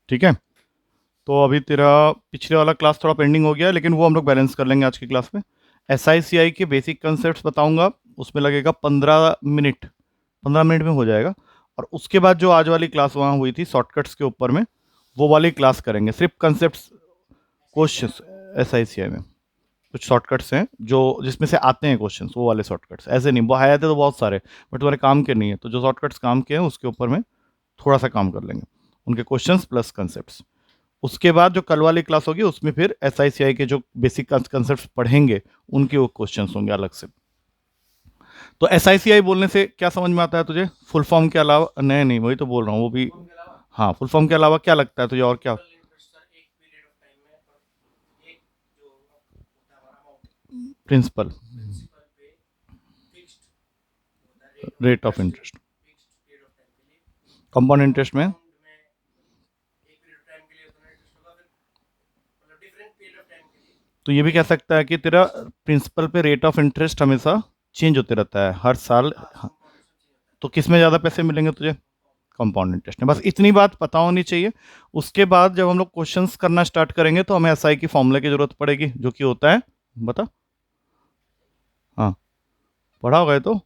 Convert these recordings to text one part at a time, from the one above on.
ठीक है। तो अभी तेरा पिछले वाला क्लास थोड़ा पेंडिंग हो गया, लेकिन वो हम लोग बैलेंस कर लेंगे आज की क्लास में। SICI के बेसिक कंसेप्ट बताऊंगा, उसमें लगेगा 15 मिनट, 15 मिनट में हो जाएगा। और उसके बाद जो आज वाली क्लास वहाँ हुई थी शॉर्टकट्स के ऊपर में, वो वाली क्लास करेंगे सिर्फ कंसेप्ट क्वेश्चंस। SICI में कुछ शॉर्टकट्स हैं जो जिसमें से आते हैं क्वेश्चंस, वो वाले शॉर्टकट्स, ऐसे नहीं वो आए थे तो बहुत सारे, बट तुम्हारे काम के नहीं है, तो जो शॉर्टकट्स काम के हैं उसके ऊपर में थोड़ा सा काम कर लेंगे, उनके क्वेश्चंस प्लस कंसेप्ट्स। उसके बाद जो कल वाली क्लास होगी उसमें फिर SICI के जो बेसिक कंसेप्ट पढ़ेंगे, उनके वो क्वेश्चंस होंगे अलग से। तो SICI बोलने से क्या समझ में आता है तुझे? फुल फॉर्म के अलावा? नहीं नहीं, वही तो बोल रहा हूँ, वो भी। हाँ, फुल फॉर्म के अलावा क्या लगता है तुझे और क्या? Principal rate of interest, compound interest में तो ये भी कह सकता है कि तेरा प्रिंसिपल पे रेट ऑफ इंटरेस्ट हमेशा चेंज होते रहता है हर साल। हाँ, तो किस में ज़्यादा पैसे मिलेंगे तुझे? कंपाउंड इंटरेस्ट में। बस इतनी बात पता होनी चाहिए। उसके बाद जब हम लोग क्वेश्चंस करना स्टार्ट करेंगे तो हमें SI की फॉर्मूले की जरूरत पड़ेगी, जो कि होता है, बता। हाँ, पढ़ा होगा ये तो,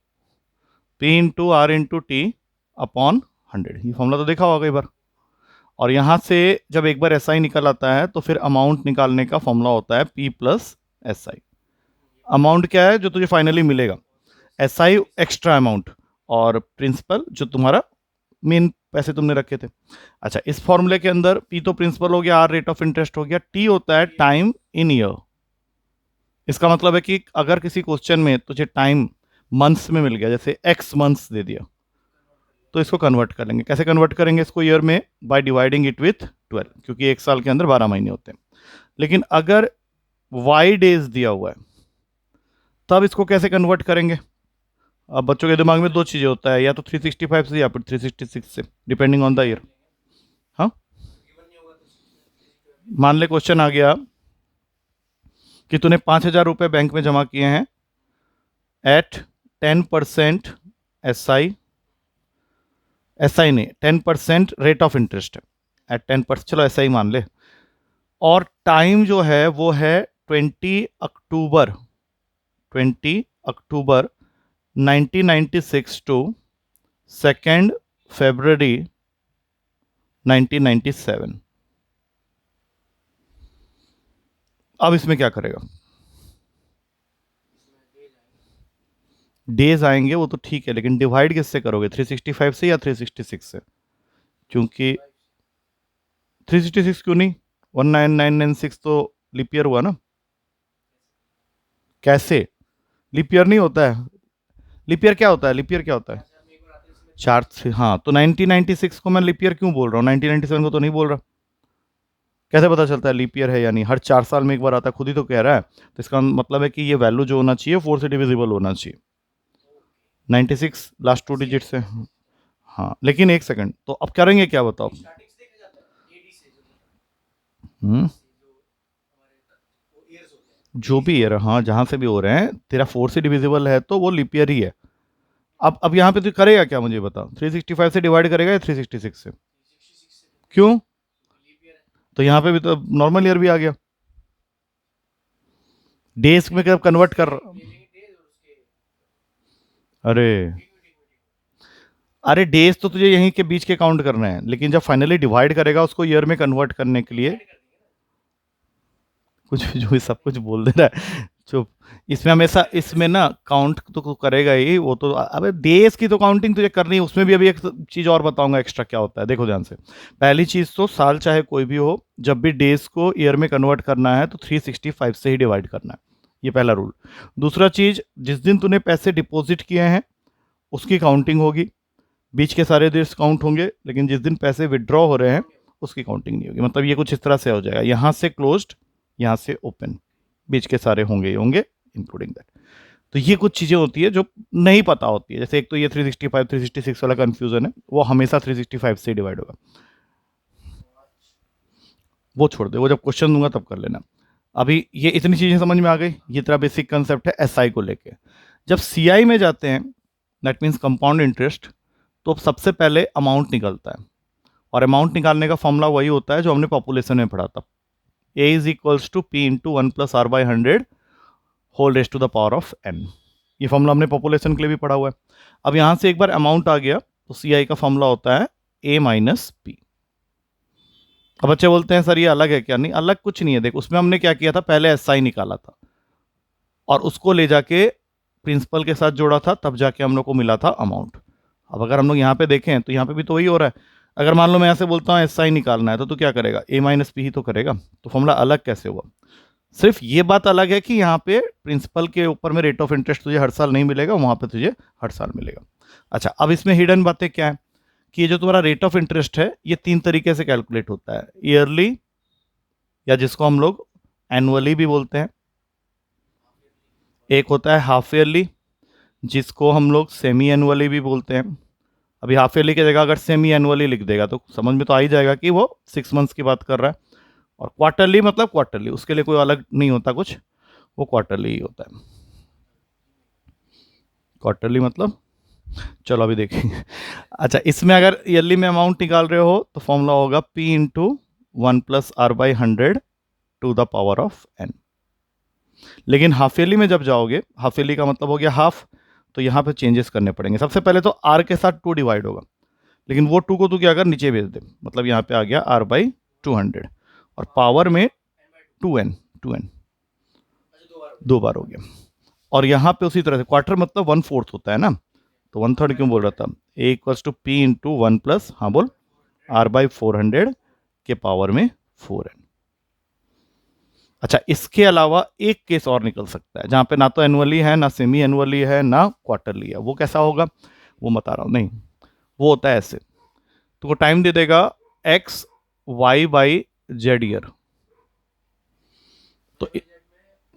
P/R/T अपॉन 100, ये फॉर्मूला तो देखा होगा कई बार। और यहाँ से जब एक बार SI निकल आता है तो फिर अमाउंट निकालने का फॉर्मूला होता है P प्लस SI। अमाउंट क्या है जो तुझे फाइनली मिलेगा? SI एक्स्ट्रा अमाउंट, और प्रिंसिपल जो तुम्हारा मेन पैसे तुमने रखे थे। अच्छा, इस फॉर्मूले के अंदर P तो प्रिंसिपल हो गया, R रेट ऑफ इंटरेस्ट हो गया, T होता है टाइम इन ईयर। इसका मतलब है कि अगर किसी क्वेश्चन में तुझे टाइम मंथ्स में मिल गया, जैसे X मंथ्स दे दिया, तो इसको कन्वर्ट कर लेंगे। कैसे कन्वर्ट करेंगे इसको ईयर में? बाय डिवाइडिंग इट विथ 12, क्योंकि एक साल के अंदर 12 महीने होते हैं। लेकिन अगर Y डेज दिया हुआ है, तब इसको कैसे कन्वर्ट करेंगे? अब बच्चों के दिमाग में दो चीज़ें होता है, या तो 365 से या फिर 366 से, डिपेंडिंग ऑन द ईयर। हाँ, मान ले क्वेश्चन आ गया कि तूने 5,000 रुपये बैंक में जमा किए हैं एट 10% SI, SI नहीं 10% रेट ऑफ इंटरेस्ट है, एट 10%, चलो SI मान ले। और टाइम जो है वो है 20 अक्टूबर 1996 टू 2 फरवरी 1997। अब इसमें क्या करेगा? डेज आएंगे वो तो ठीक है, लेकिन डिवाइड किससे करोगे? 365 से या 366 से? क्योंकि 366 क्यों नहीं, 19996 तो लीप ईयर हुआ ना। कैसे? लीप ईयर नहीं होता है। लीप ईयर क्या होता है? लीप ईयर क्या होता है? चार से, हाँ, तो 1996 को मैं लीप ईयर क्यों बोल रहा हूँ, 1997 को तो नहीं बोल रहा। कैसे पता चलता है लीप ईयर है या नहीं? हर 4 साल में एक बार आता है, खुद ही तो कह रहा है। तो इसका मतलब है कि ये वैल्यू जो होना चाहिए 4 से डिविजिबल होना चाहिए। 96 लास्ट 2 डिजिट से। हाँ, लेकिन एक सेकंड, तो अब करेंगे क्या बताओ? हम्म, जो भी ईयर, हाँ, जहां से भी हो रहे हैं, तेरा 4 से डिविजिबल है तो वो लीप ईयर ही है। अब यहाँ पे तो करेगा क्या मुझे बताओ? 365 से डिवाइड करेगा या 366 से? क्यों? तो यहाँ पे भी तो नॉर्मल ईयर भी आ गया। डेज में कब कन्वर्ट कर? अरे, अरे डेज तो तुझे यहीं के बीच के काउंट करना है, लेकिन जब फाइनली डिवाइड करेगा उसको ईयर में कन्वर्ट करने के लिए कुछ जो सब कुछ बोल दे रहा है, चुप। इसमें हमेशा, इसमें ना काउंट तो करेगा ही वो तो। अबे डेज की तो काउंटिंग तुझे करनी है, उसमें भी अभी एक चीज़ और बताऊंगा एक्स्ट्रा क्या होता है, देखो ध्यान से। पहली चीज़ तो साल चाहे कोई भी हो, जब भी डेज को ईयर में कन्वर्ट करना है तो 365 से ही डिवाइड करना है, ये पहला रूल। दूसरा चीज़, जिस दिन तूने पैसे डिपॉजिट किए हैं उसकी काउंटिंग होगी, बीच के सारे दिन काउंट होंगे, लेकिन जिस दिन पैसे विड्रॉ हो रहे हैं उसकी काउंटिंग नहीं होगी। मतलब ये कुछ इस तरह से हो जाएगा, यहाँ से क्लोज्ड, यहाँ से ओपन, बीच के सारे होंगे ही होंगे, इंक्लूडिंग दैट। तो ये कुछ चीज़ें होती है जो नहीं पता होती है। जैसे एक तो ये 365 366 वाला कंफ्यूजन है, वो हमेशा 365 से डिवाइड होगा। वो छोड़ दे, वो जब क्वेश्चन दूंगा तब कर लेना। अभी ये इतनी चीज़ें समझ में आ गई, ये तेरा बेसिक कंसेप्ट है SI को लेके। जब CI में जाते हैं, दैट मीन्स कंपाउंड इंटरेस्ट, तो सबसे पहले अमाउंट निकलता है। और अमाउंट निकालने का फॉर्मूला वही होता है जो हमने पॉपुलेशन में पढ़ा था, a is equals to p into 1+r/100 whole raise to the power of n। ये फॉर्मूला हमने पॉपुलेशन के लिए भी पढ़ा हुआ है। अब यहां से एक बार अमाउंट आ गया तो CI का फॉर्मूला होता है a माइनस पी। अब बच्चे बोलते हैं सर ये अलग है क्या? नहीं, अलग कुछ नहीं है। देख, उसमें हमने क्या किया था, पहले SI निकाला था और उसको ले जाके प्रिंसिपल के साथ जोड़ा था, तब जाके हम लोग को मिला था अमाउंट। अब अगर हम लोग यहाँ पे देखें तो यहाँ पे भी तो वही हो रहा है। अगर मान लो मैं ऐसे बोलता हूँ SI निकालना है तो तू क्या करेगा, a माइनस पी ही तो करेगा। तो फॉर्मूला अलग कैसे हुआ? सिर्फ ये बात अलग है कि यहाँ पे प्रिंसिपल के ऊपर में रेट ऑफ इंटरेस्ट तुझे हर साल नहीं मिलेगा, वहाँ पे तुझे हर साल मिलेगा। अच्छा, अब इसमें हिडन बातें क्या है कि ये जो तुम्हारा रेट ऑफ इंटरेस्ट है ये 3 तरीके से कैलकुलेट होता है, ईयरली, या जिसको हम लोग एनुअली भी बोलते हैं, एक होता है हाफ ईयरली जिसको हम लोग सेमी एनुअली भी बोलते हैं। अभी हाफ ईयरली की जगह अगर सेमी एनुअली लिख देगा तो समझ में तो आ ही जाएगा कि वो 6 मंथ्स की बात कर रहा है। और क्वार्टरली मतलब क्वार्टरली, उसके लिए कोई अलग नहीं होता कुछ, वो क्वार्टरली ही होता है। क्वार्टरली मतलब, चलो अभी देखेंगे। अच्छा, इसमें अगर ईयरली में अमाउंट निकाल रहे हो तो फॉर्मूला होगा p into 1+r/100 to the power of n। लेकिन हाफ ईयरली में जब जाओगे, हाफ ईयरली का मतलब हो गया हाफ, तो यहाँ पे चेंजेस करने पड़ेंगे। सबसे पहले तो r के साथ 2 डिवाइड होगा, लेकिन वो 2 को तू क्या कर, नीचे भेज दे, मतलब यहाँ पे आ गया r/200 और पावर में 2n, 2n 2 बार हो गया। और यहाँ पे उसी तरह से क्वार्टर मतलब 1/4 होता है ना, तो 1/3 क्यों बोल रहा था, a equals to P into 1 plus, हाँ बोल, r/400 के पावर में 4n। अच्छा, इसके अलावा एक केस और निकल सकता है जहां पे ना तो एनुअली है, ना सेमी एनुअली है, ना क्वार्टरली है। वो कैसा होगा वो बता रहा हूं। नहीं, वो होता है ऐसे, तुमको टाइम दे देगा x y by Z year, तो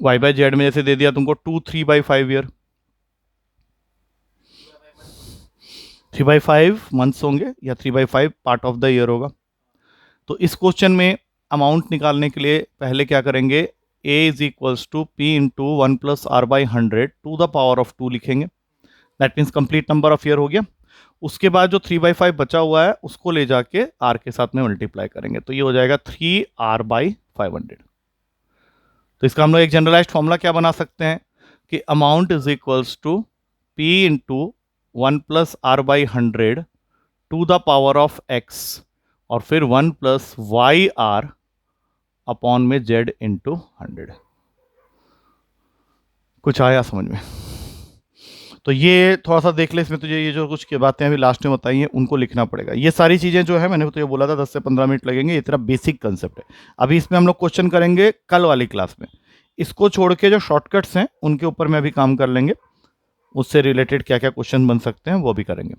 y बाई जेड में जैसे दे दिया तुमको 2 3/5 ईयर, 3/5 मंथ्स होंगे या 3/5 पार्ट ऑफ द ईयर होगा। तो इस क्वेश्चन में अमाउंट निकालने के लिए पहले क्या करेंगे, a is equals to P into 1+r/100 to the power of 2 लिखेंगे। That means complete number of year हो गया। उसके बाद जो 3/5 बचा हुआ है उसको ले जाके r के साथ में मल्टीप्लाई करेंगे, तो ये हो जाएगा 3r/500। तो इसका हम लोग एक जनरलाइज्ड फॉर्मूला क्या बना सकते हैं कि amount is equals to p into 1+r/100 to the power of x और फिर 1+yr अपॉन में z इंटू 100। कुछ आया समझ में? तो ये थोड़ा सा देख ले, इसमें तुझे ये जो कुछ बातें अभी लास्ट में बताई हैं उनको लिखना पड़ेगा। ये सारी चीज़ें जो है मैंने तो ये बोला था 10 से 15 मिनट लगेंगे, ये तेरा बेसिक कंसेप्ट है। अभी इसमें हम लोग क्वेश्चन करेंगे कल वाली क्लास में। इसको छोड़ के जो शॉर्टकट्स हैं उनके ऊपर में अभी काम कर लेंगे, उससे रिलेटेड क्या क्या क्वेश्चन बन सकते हैं वो भी करेंगे।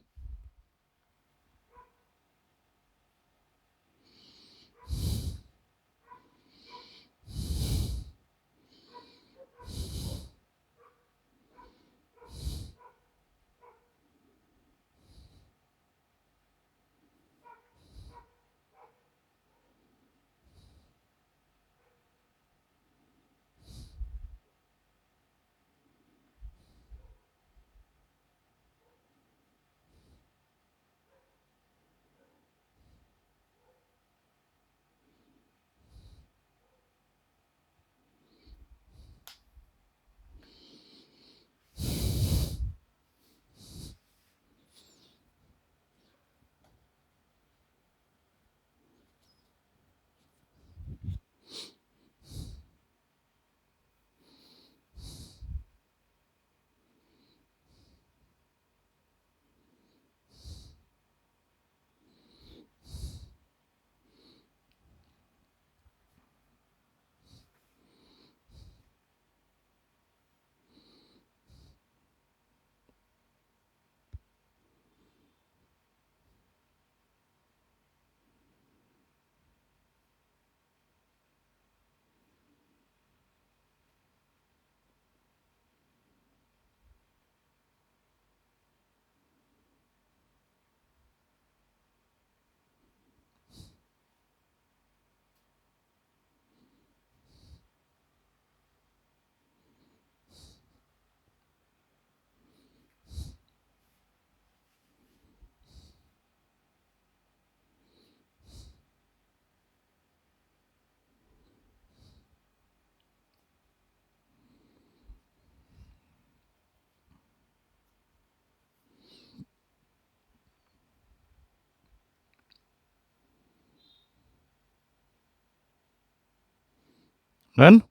डन,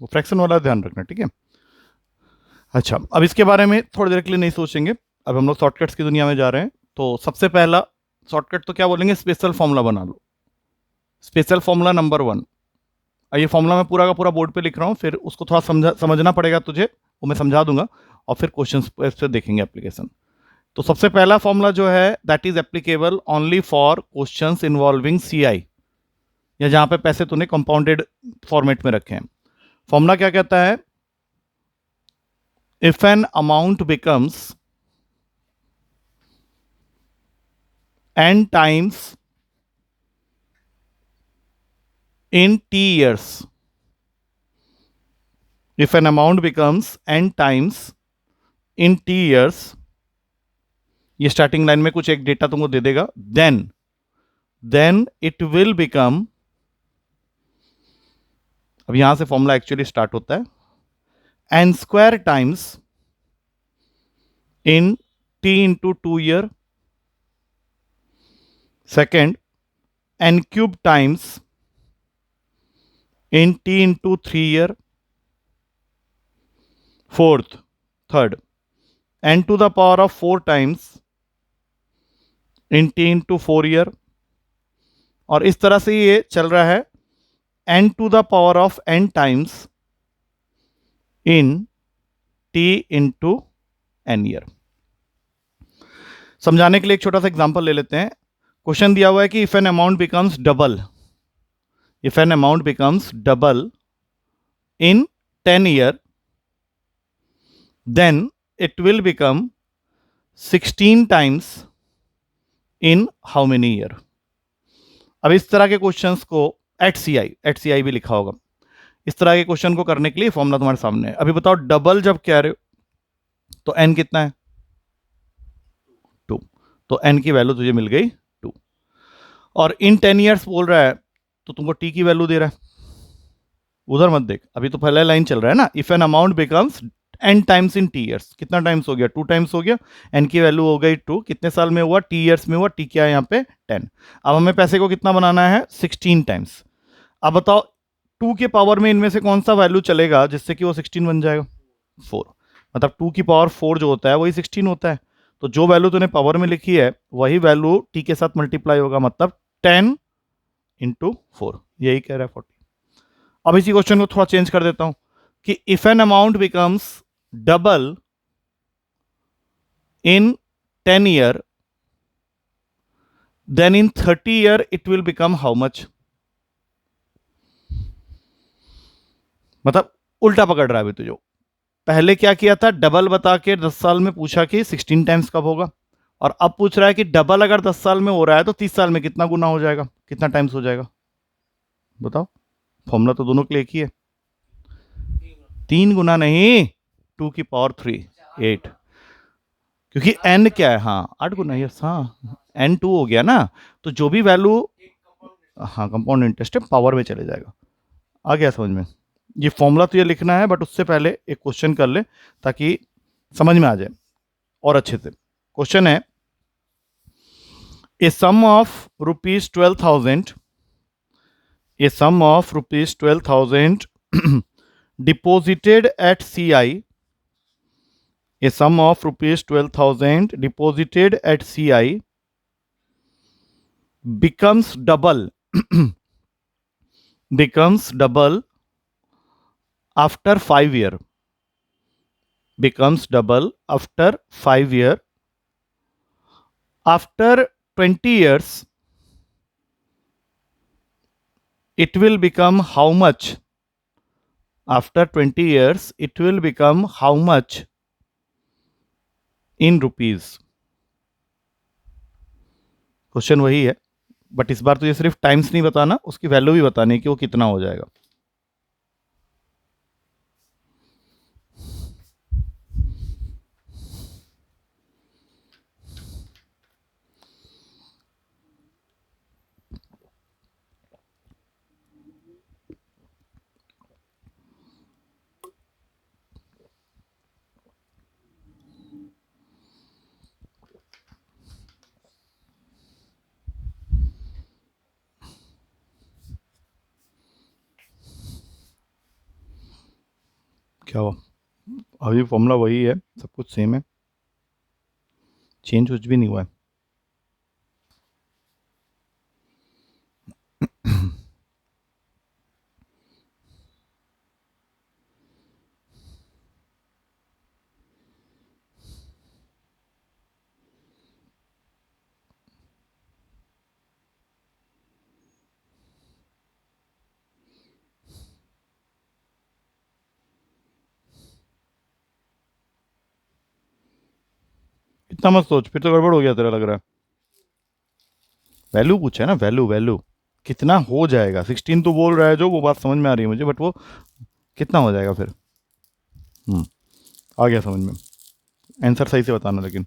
वो फ्रैक्शन वाला ध्यान रखना, ठीक है। अच्छा, अब इसके बारे में थोड़ी देर के लिए नहीं सोचेंगे, अब हम लोग शॉर्टकट्स की दुनिया में जा रहे हैं। तो सबसे पहला शॉर्टकट तो क्या बोलेंगे, स्पेशल फॉर्मूला बना लो। स्पेशल फॉर्मूला नंबर 1, ये फॉर्मूला मैं पूरा का पूरा बोर्ड पे लिख रहा हूँ, फिर उसको थोड़ा समझना पड़ेगा तुझे, वो मैं समझा दूंगा, और फिर क्वेश्चंस पे देखेंगे एप्लीकेशन। तो सबसे पहला फॉर्मूला जो है, that is applicable only for questions involving CI, या जहां पे पैसे तूने कंपाउंडेड फॉर्मेट में रखे हैं। फॉर्मूला क्या कहता है, if an amount becomes n times in t years, if an amount becomes n times in t years, ये स्टार्टिंग लाइन में कुछ एक डेटा तुमको दे देगा, देन इट विल बिकम, अब यहां से फॉर्मूला एक्चुअली स्टार्ट होता है, n square times in t into 2 year, second n cube times in t into 3 year, fourth third n to the power of 4 times in t into 4 year, और इस तरह से ये चल रहा है n to the power of n times in t into n year. समझाने के लिए एक छोटा सा एग्जांपल ले लेते हैं। क्वेश्चन दिया हुआ है कि if an amount becomes double, if an amount becomes double in 10 year, then it will become 16 times in how many year. अब इस तरह के क्वेश्चंस को एट सी आई भी लिखा होगा, इस तरह के क्वेश्चन को करने के लिए फॉर्मूला तुम्हारे सामने है। अभी बताओ, डबल जब कह रहे हो तो n कितना है, 2, तो n की वैल्यू तुझे मिल गई 2, और इन 10 ईयर्स बोल रहा है तो तुमको t की वैल्यू दे रहा है, उधर मत देख, अभी तो पहला लाइन चल रहा है ना, if an amount becomes n times in t years, कितना टाइम्स हो गया, 2 टाइम्स हो गया, n की वैल्यू हो गई 2, कितने साल में हुआ, t ईयर्स में हुआ, t क्या है यहाँ पे 10। अब हमें पैसे को कितना बनाना है, 16 टाइम्स। अब बताओ 2 के पावर में इनमें से कौन सा वैल्यू चलेगा जिससे कि वो 16 बन जाएगा, 4, मतलब 2 की पावर 4 जो होता है वही 16 होता है, तो जो वैल्यू तूने पावर में लिखी है वही वैल्यू t के साथ मल्टीप्लाई होगा, मतलब 10 इंटू 4, यही कह रहा है 40। अब इसी क्वेश्चन को थोड़ा चेंज कर देता हूं कि if an amount becomes double in 10 year, then in 30 year it will become how much, मतलब उल्टा पकड़ रहा है अभी तुझे। पहले क्या किया था, डबल बता के 10 साल में पूछा कि 16 टाइम्स कब होगा, और अब पूछ रहा है कि डबल अगर 10 साल में हो रहा है तो 30 साल में कितना गुना हो जाएगा, कितना टाइम्स हो जाएगा, बताओ। फॉर्मूला तो दोनों के लिए एक ही है, 3 गुना नहीं, 2 की पावर 3, 8, क्योंकि n क्या है, हाँ 8 गुना, यस हाँ, n 2 हो गया ना, तो जो भी वैल्यू, हाँ कंपाउंड इंटरेस्ट है, पावर में चले जाएगा। आ गया समझ में, ये फॉर्मूला तो ये लिखना है, बट उससे पहले एक क्वेश्चन कर ले ताकि समझ में आ जाए और अच्छे से। क्वेश्चन है, a sum of ₹12,000, a sum of ₹12,000 deposited at CI, a sum of ₹12,000 deposited at CI becomes double becomes double after 5 year, becomes double after 5 year, after 20 years it will become how much, after 20 years it will become how much in rupees। Question वही है, but इस बार तुझे सिर्फ times नहीं बताना, उसकी value भी बतानी है कि वो कितना हो जाएगा। क्या हुआ? अभी फॉर्मूला वही है, सब कुछ सेम है, चेंज कुछ भी नहीं हुआ है। इतना मत सोच, फिर तो गड़बड़ हो गया तेरा लग रहा है। वैल्यू पूछा है ना, वैल्यू वैल्यू कितना हो जाएगा। 16 तो बोल रहा है जो, वो बात समझ में आ रही है मुझे, बट वो कितना हो जाएगा फिर। हम्म, आ गया समझ में। आंसर सही से बताना लेकिन।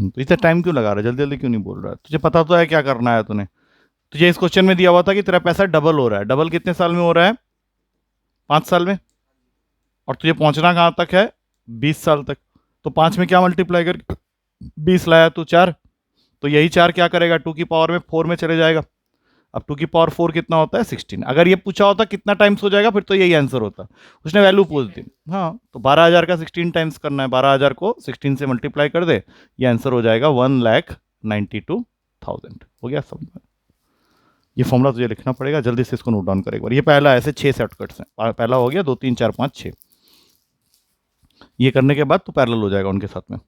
तो इतना टाइम क्यों लगा रहा है, जल्दी जल्दी क्यों नहीं बोल रहा है? तुझे पता तो है क्या करना है तूने। तुझे इस क्वेश्चन में दिया हुआ था कि तेरा पैसा डबल हो रहा है। डबल कितने साल में हो रहा है? 5 साल में। और तुझे पहुंचना कहाँ तक है? 20 साल तक। तो 5 में क्या मल्टीप्लाई कर, 20 लाया तू 4, तो यही 4 क्या करेगा, 2 की पावर में 4 में चले जाएगा। अब 2 की पावर 4 कितना होता है? 16। अगर ये पूछा होता कितना टाइम्स हो जाएगा, फिर तो यही आंसर होता। उसने वैल्यू पूछ दी। हाँ, तो 12,000 का 16 टाइम्स करना है, 12,000 को 16 से मल्टीप्लाई कर दे, ये आंसर हो जाएगा 1,92,000। हो गया समझ में? ये फॉर्मूला तुझे लिखना पड़ेगा, जल्दी से इसको नोट डाउन कर एक बार। ये पहला, ऐसे 6 शॉर्टकट्स हैं, पहला हो गया, 2 3 4 5 6। ये करने के बाद तो पैरेलल हो जाएगा उनके साथ में।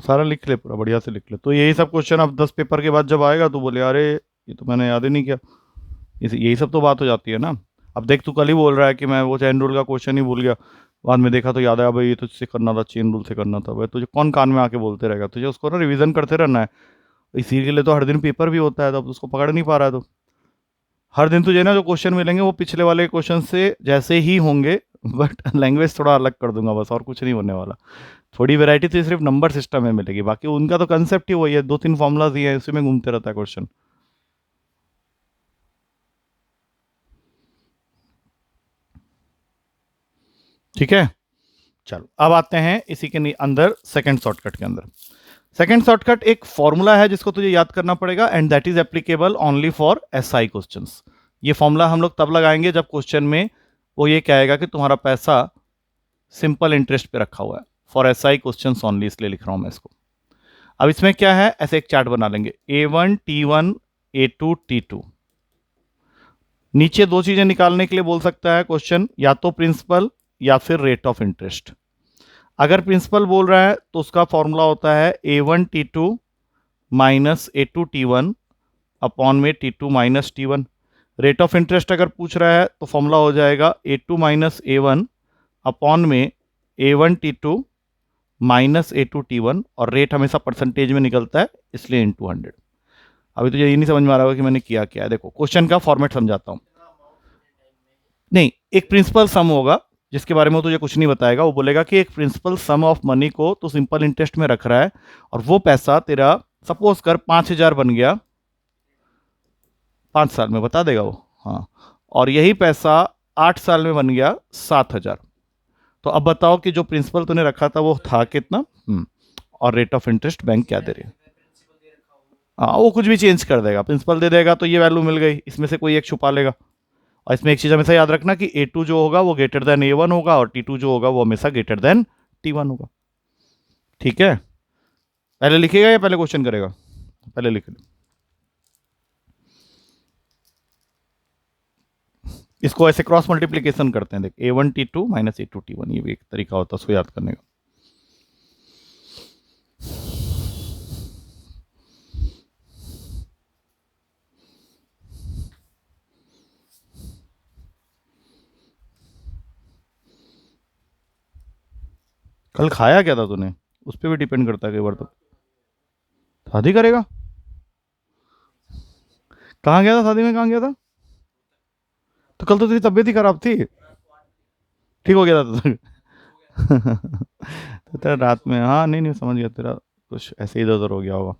सारा लिख ले, पूरा बढ़िया से लिख ले। तो यही सब क्वेश्चन अब 10 पेपर के बाद जब आएगा तो बोले अरे ये तो मैंने याद ही नहीं किया। यही सब तो बात हो जाती है ना। अब देख, तू कल ही बोल रहा है कि मैं वो चेन रूल का क्वेश्चन ही भूल गया, बाद में देखा तो याद आया भाई ये तो इससे करना था, चेन रूल से करना था। भाई तुझे कौन कान में आके बोलते रहेगा, तुझे उसको ना रिवीजन करते रहना है। इसी के लिए तो हर दिन पेपर भी होता है, तो अब उसको पकड़ नहीं पा रहा है तो। हर दिन तुझे ना जो क्वेश्चन मिलेंगे वो पिछले वाले क्वेश्चन से जैसे ही होंगे, बट लैंग्वेज थोड़ा अलग कर दूंगा बस, और कुछ नहीं होने वाला। थोड़ी वैरायटी तो सिर्फ नंबर सिस्टम में मिलेगी, बाकी उनका तो कंसेप्ट ही वही है, 2 3 फॉर्मुलाज ही है, उसी में घूमते रहता है क्वेश्चन। ठीक है, चलो अब आते हैं इसी के अंदर सेकंड शॉर्टकट के अंदर। सेकंड शॉर्टकट एक फॉर्मूला है जिसको तुझे याद करना पड़ेगा, and that is applicable only for SI questions. ये फॉर्मूला हम लोग तब लगाएंगे जब क्वेश्चन में वो ये कहेगा कि तुम्हारा पैसा सिंपल इंटरेस्ट पे रखा हुआ है। फॉर एसआई क्वेश्चन ओनली, इसलिए लिख रहा हूं मैं इसको। अब इसमें क्या है, ऐसे एक चार्ट बना लेंगे, A1 T1 A2 T2। नीचे दो चीजें निकालने के लिए बोल सकता है क्वेश्चन, या तो प्रिंसिपल या फिर रेट ऑफ इंटरेस्ट। अगर प्रिंसिपल बोल रहा है तो उसका फॉर्मूला होता है A1 T2 minus A2 T1 upon में T2 - T1। Rate of interest अगर पूछ रहा है तो फॉर्मूला हो जाएगा A2 - A1 अपॉन में A1 T2 minus A2 T1, और रेट हमेशा परसेंटेज में निकलता है, इसलिए इंटू 100। अभी तुझे ये नहीं समझ में आ रहा होगा कि मैंने किया क्या है। देखो क्वेश्चन का फॉर्मेट समझाता हूँ। नहीं, एक प्रिंसिपल सम होगा जिसके बारे में वो तुझे कुछ नहीं बताएगा। वो बोलेगा कि एक प्रिंसिपल सम ऑफ मनी को तो सिंपल इंटरेस्ट में रख रहा है, और वो पैसा तेरा सपोज कर 5,000 बन गया 5 साल में, बता देगा वो। हाँ, और यही पैसा 8 साल में बन गया 7,000। तो अब बताओ कि जो प्रिंसिपल तूने रखा था वो था कितना। और रेट ऑफ इंटरेस्ट बैंक क्या दे रही है। हाँ, वो कुछ भी चेंज कर देगा, प्रिंसिपल दे देगा तो ये वैल्यू मिल गई, इसमें से कोई एक छुपा लेगा। और इसमें एक चीज हमेशा याद रखना कि A2 जो होगा वो ग्रेटर देन A1 होगा, और T2 जो होगा वो हमेशा ग्रेटर देन T1 होगा। ठीक है, पहले लिखेगा या पहले क्वेश्चन करेगा? पहले लिख ले। इसको ऐसे क्रॉस मल्टीप्लीकेशन करते हैं, देख A1 T2 minus A2 T1, ये भी एक तरीका होता है उसको याद करने का। कल खाया क्या था तूने, उस पर भी डिपेंड करता है कई बार। तो शादी करेगा? कहाँ गया था शादी में, कहाँ गया था? तो कल तो तेरी तबीयत ही खराब थी, ठीक हो गया था तो तेरा रात में, हाँ नहीं नहीं समझ गया, तेरा कुछ ऐसे इधर उधर हो गया होगा।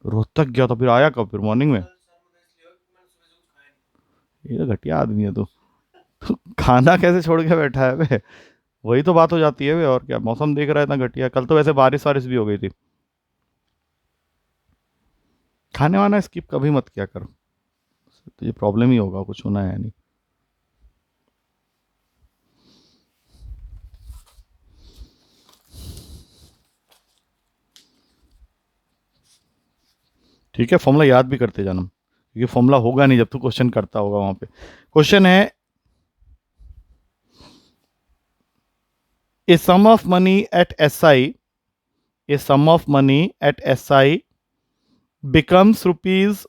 रोहतक गया था, फिर आया कब, फिर मॉर्निंग में? ये तो घटिया आदमी है तू खाना कैसे छोड़ के बैठा है बे? वही तो बात हो जाती है बे, और क्या मौसम देख रहा है इतना घटिया, कल तो वैसे बारिश वारिश भी हो गई थी। खाने वाना स्किप कभी मत किया कर, तो ये प्रॉब्लम ही होगा, कुछ होना है नहीं। ठीक है, फॉर्मूला याद भी करते जाना, क्योंकि फॉर्मूला होगा नहीं जब तू क्वेश्चन करता होगा वहां पे। क्वेश्चन है, a sum of money at S I, a sum of money at S I becomes rupees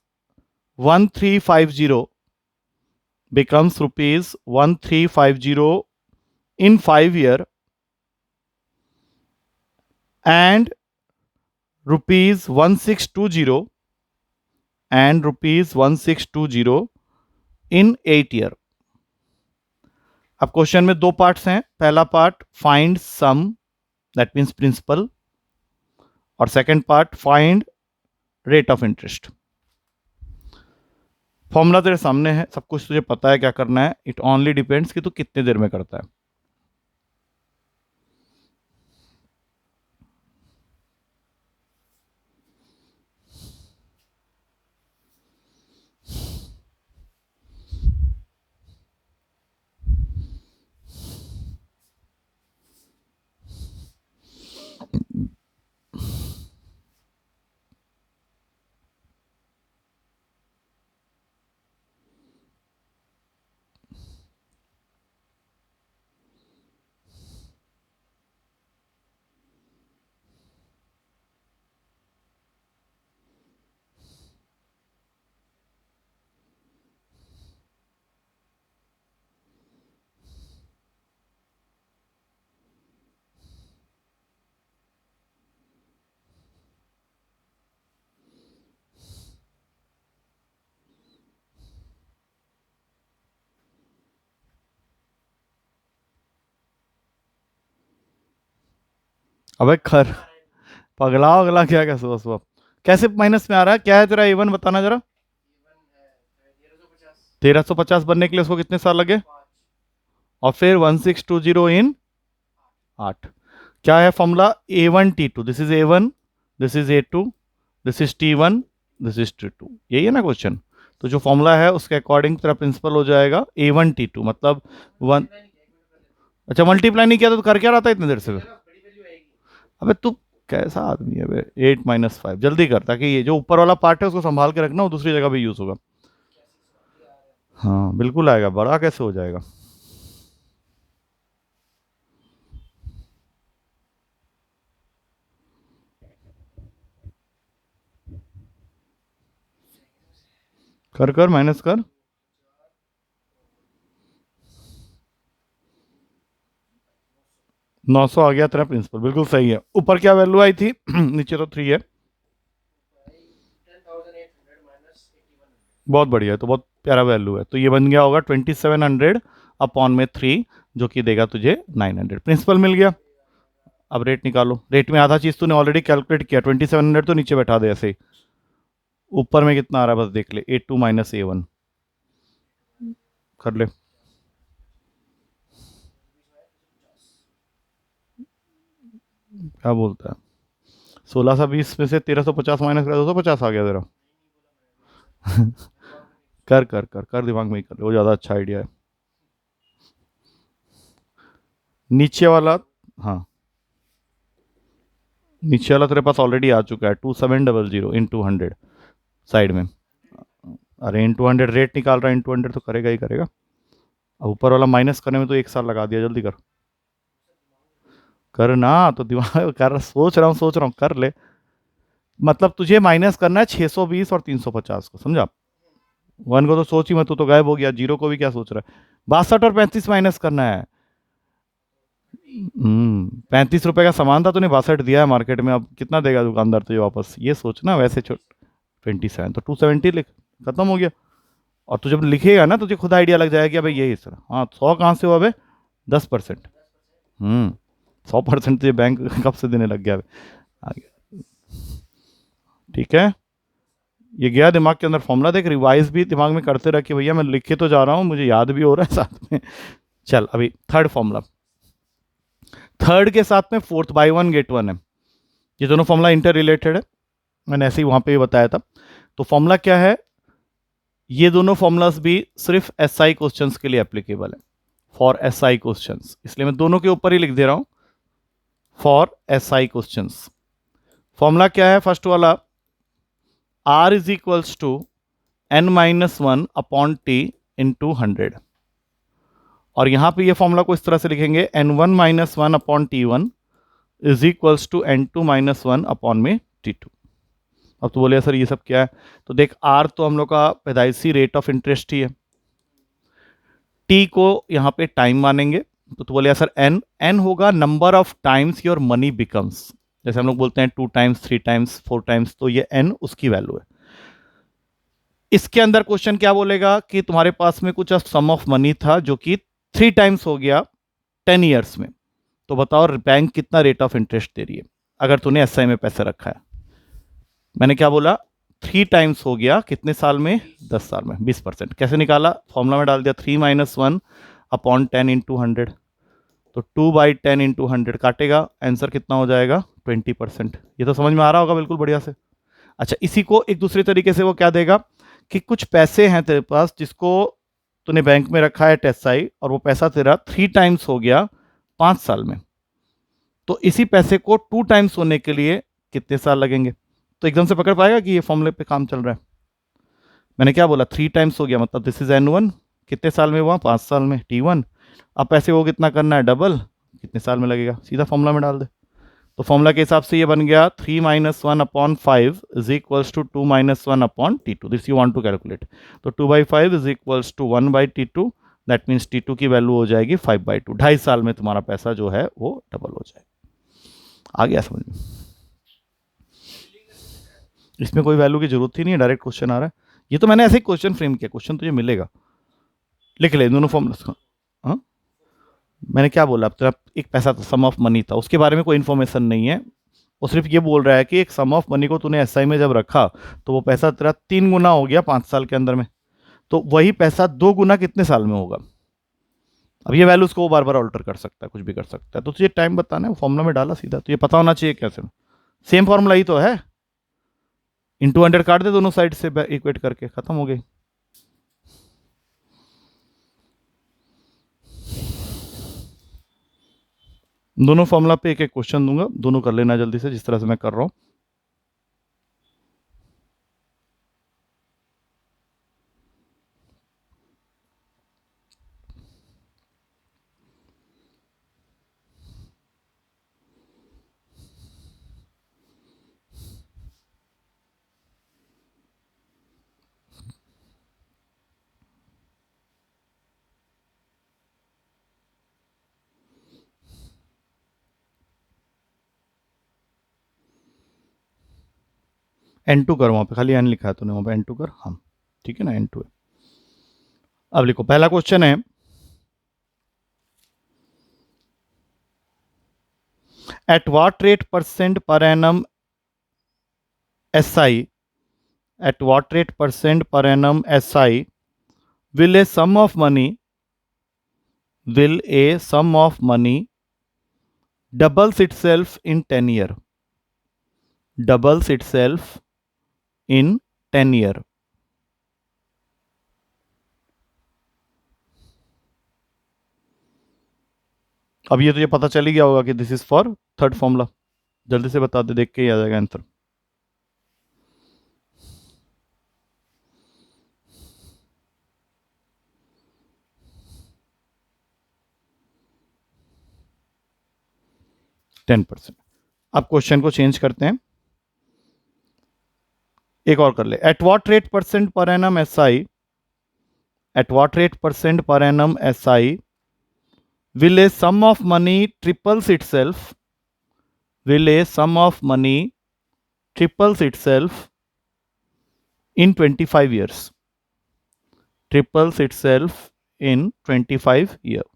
1350, becomes rupees 1350 in 5 year, and rupees 1620, and rupees 1620 in 8 year। अब क्वेश्चन में दो पार्ट्स हैं, पहला part find sum, that means principal, और second part find rate of interest. Formula तेरे सामने है, सब कुछ तुझे पता है क्या करना है, इट ओनली डिपेंड्स कि तू कितने देर में करता है। अबे खर, पगला अगला क्या, क्या सुबह सुबह कैसे माइनस में आ रहा है, क्या है तेरा A1 बताना जरा। 1350 बनने के लिए उसको कितने साल लगे, और फिर 1620 इन 8। क्या है formula, A1T2, this is A1, this is A2, this is T1, this is T2, यही है ना क्वेश्चन। तो जो फॉर्मूला है उसके अकॉर्डिंग तेरा प्रिंसिपल हो जाएगा A1T2, मतलब वन। अच्छा मल्टीप्लाई नहीं किया तो कर क्या रहा था इतनी देर से? अबे तू कैसा आदमी है बे, 8 - 5 जल्दी कर, ताकि ये जो ऊपर वाला पार्ट है उसको संभाल के रखना, वो दूसरी जगह भी यूज होगा। हाँ बिल्कुल आएगा, बड़ा कैसे हो जाएगा। कर कर माइनस कर, 900 आ गया तेरा प्रिंसिपल, बिल्कुल सही है। ऊपर क्या वैल्यू आई थी नीचे तो 3 है, बहुत बढ़िया है, तो बहुत प्यारा वैल्यू है, तो ये बन गया होगा 2700 अपॉन में 3, जो कि देगा तुझे 900, प्रिंसिपल मिल गया। अब रेट निकालो, रेट में आधा चीज तूने ऑलरेडी कैलकुलेट किया, 2700 तो नीचे बैठा दे ऐसे ही, ऊपर में कितना आ रहा है बस देख ले, A2 - A1 कर ले। क्या बोलता है, 1620 में से 1350 माइनस कर, 250 आ गया तेरा कर कर कर कर, दिमाग में ही कर ले, वो ज़्यादा अच्छा आइडिया है। नीचे वाला, हाँ नीचे वाला तेरे पास ऑलरेडी आ चुका है, 2700 इन 200 साइड में। अरे इन 200 रेट निकाल रहा है, इन 200 तो करेगा ही करेगा। अब ऊपर वाला माइनस करने में तो 1 साल लगा दिया, जल्दी कर, कर ना, तो दिमाग कर, सोच रहा हूँ कर ले। मतलब तुझे माइनस करना है 620 और 350 को, समझा? 1 को तो सोच ही मत, तू तो गायब हो गया, 0 को भी क्या सोच रहा है, 62 और 35 माइनस करना है। ₹35 का सामान था, तूने 62 दिया है मार्केट में, अब कितना देगा दुकानदार तुझे वापस, ये सोचना। वैसे 27 तो 270 लिख, खत्म हो गया। और तू जब लिखेगा ना तुझे खुद आइडिया लग जाएगा कि भाई यही सर, हाँ 100 कहाँ से हुआ भाई, 10%। 100% तुझे बैंक कब से देने लग गया अबे? आगे, ठीक है, ये गया दिमाग के अंदर फॉर्मूला। देख रिवाइज भी दिमाग में करते रह कि भैया मैं लिखे तो जा रहा हूँ, मुझे याद भी हो रहा है साथ में। चल अभी थर्ड फॉर्मूला, थर्ड के साथ में fourth, by one get one है। ये दोनों फॉर्मूला इंटर रिलेटेड है, मैंने ऐसे ही वहां पे भी बताया था। तो फॉर्मूला क्या है, ये दोनों फॉर्मूलाज भी सिर्फ एसआई क्वेश्चंस के लिए एप्लीकेबल है, फॉर एसआई क्वेश्चंस, इसलिए मैं दोनों के ऊपर ही लिख दे रहा हूं, फॉर एसआई क्वेश्चंस। फॉर्मूला क्या है फर्स्ट वाला, R is equals to n minus one upon T into 100। और यहां पे ये फॉर्मूला को इस तरह से लिखेंगे, n1 minus one upon t1 is equals to n2 minus one upon में t2। अब तो बोले सर ये सब क्या है, तो देख आर तो हम लोग का पैदाइशी रेट ऑफ इंटरेस्ट ही है, टी को यहाँ पे टाइम मानेंगे, तो तू बोले सर एन, एन होगा number of times your money becomes, जैसे हम लोग बोलते हैं 2 टाइम्स 3 टाइम्स 4 टाइम्स, तो ये एन उसकी वैल्यू है। इसके अंदर क्वेश्चन क्या बोलेगा कि तुम्हारे पास में कुछ सम ऑफ मनी था जो कि 3 टाइम्स हो गया 10 ईयर्स में, तो बताओ बैंक कितना रेट ऑफ इंटरेस्ट दे रही है अगर तूने एसआई में पैसे रखा है। मैंने क्या बोला, 3 टाइम्स हो गया कितने साल में, 10 साल में, 20%। कैसे निकाला, फॉर्मूला में डाल दिया, 3 माइनस वन अपॉन 10 इंटू 100, तो 2/10 इंटू 100 काटेगा, आंसर कितना हो जाएगा, 20%। ये तो समझ में आ रहा होगा बिल्कुल बढ़िया से। अच्छा, इसी को एक दूसरे तरीके से वो क्या देगा कि कुछ पैसे हैं तेरे पास जिसको तूने बैंक में रखा है एसआई, और वो पैसा तेरा 3 टाइम्स हो गया 5 साल में, तो इसी पैसे को 2 टाइम्स होने के लिए कितने साल लगेंगे। तो एकदम से पकड़ पाएगा कि ये फॉर्मूले पे काम चल रहा है। मैंने क्या बोला, 3 टाइम्स हो गया मतलब दिस इज n1, कितने साल में हुआ, 5 साल में, t1। अब पैसे को कितना करना है, डबल, कितने साल में लगेगा, सीधा फॉर्मूला में डाल दे। तो फॉर्मूला के हिसाब से ये बन गया 3 minus one upon 5 is equals to 2 minus one upon t2, this you want to calculate. तो 2/5 is equals to 1/t2, that means t2 की वैल्यू हो जाएगी 5/2। 2.5 साल में तुम्हारा पैसा जो है वो डबल हो जाएगा। आ गया समझ में, इसमें कोई वैल्यू की जरूरत ही नहीं है, डायरेक्ट क्वेश्चन आ रहा है। ये तो मैंने ऐसे ही क्वेश्चन फ्रेम किया, क्वेश्चन तुझे मिलेगा, लिख ले दोनों फॉर्मूला। हाँ, मैंने क्या बोला, अब तेरा एक पैसा था, सम ऑफ मनी था, उसके बारे में कोई इन्फॉर्मेशन नहीं है, वो सिर्फ ये बोल रहा है कि एक सम ऑफ मनी को तूने एसआई में जब रखा तो वो पैसा तेरा 3 गुना हो गया 5 साल के अंदर में, तो वही पैसा 2 गुना कितने साल में होगा। अब ये वैल्यूज को वो बार बार ऑल्टर कर सकता है, कुछ भी कर सकता है, तो तुझे टाइम बताना है, वो फॉर्मूला में डाला सीधा, तो ये पता होना चाहिए कैसे, सेम फॉर्मूला ही तो है, इंटू 100 काट दे दोनों साइड से इक्वेट करके, खत्म हो गई। दोनों फॉर्मूला पे एक एक क्वेश्चन दूंगा, दोनों कर लेना जल्दी से जिस तरह से मैं कर रहा हूं। N2 कर, वहां पे खाली N लिखा है तूने, वहां पे N2 कर, हाँ ठीक है ना, N2 है। अब लिखो, पहला क्वेश्चन है, at what rate percent per annum SI, at what rate percent per annum SI will a sum of money doubles itself in 10 year, doubles itself in 10 year। अब ये तुझे पता चल ही गया होगा कि this is for third formula, जल्दी से बता दे, देख के ही आ जाएगा आंसर। %10। अब क्वेश्चन को चेंज करते हैं, एक और कर ले, at what rate percent per annum SI, at what rate percent per annum SI will a sum of money triples itself, will a sum of money triples itself in 25 years, triples itself in 25 years.